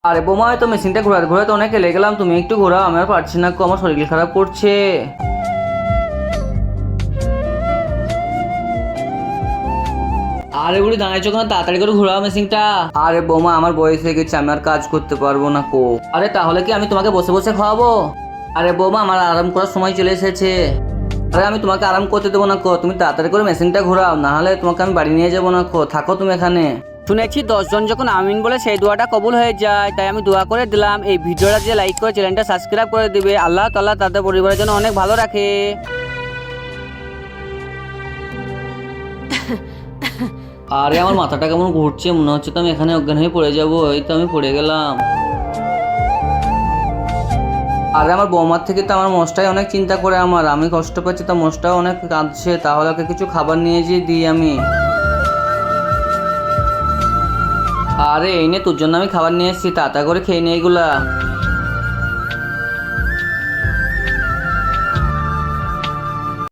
আরে বোমা, তো মেশিনটা ঘোরাতে ঘোরাতে অনেক এলে গেলাম, তুমি একটু ঘোরাও, আমি আর পারছি না, আমার শরীর খারাপ করছে। আরে বুড়ি দাঁড়াইছো কেন, তাড়াতাড়ি করে ঘোরাও মেশিনটা। আরে বোমা, আমার বয়স হয়ে গেছে, আমি আর কাজ করতে পারবো না কো। আরে তাহলে কি আমি তোমাকে বসে বসে খাওয়াবো? আরে বোমা, আমার আরাম করার সময় চলে এসেছে। আরে আমি তোমাকে আরাম করতে দেবো না কো, তুমি তাড়াতাড়ি করে মেশিনটা ঘোরাও, না হলে তোমাকে আমি বাড়ি নিয়ে যাবো না কো, থাকো তুমি এখানে। শুনেছি 10 জন যখন আমিন বলে সেই দোয়াটা কবুল হয়ে যায়, তাই আমি দোয়া করে দিলাম এই ভিডিওটা যে লাইক করে চ্যানেলটা সাবস্ক্রাইব করে দিবে, আল্লাহ তাআলা তাদের পরিবারের জন্য অনেক ভালো রাখে। আরে আমার মাথাটা কেমন ঘুরছে, মনে হচ্ছে তো আমি এখানে অজ্ঞান হয়ে পড়ে যাবো, এই তো আমি পড়ে গেলাম। আরে আমার বৌমার থেকে তো আমার মশটাই অনেক চিন্তা করে, আমি কষ্ট পাচ্ছি, তো মশটাও অনেক কাঁদছে, তাহলে ওকে কিছু খাবার নিয়ে যেয়ে দিই আমি। আরে এই নে, তোর জন্য আমি খাবার নিয়ে এসেছি, তাড়াতাড়ি করে খেয়ে নে এগুলা।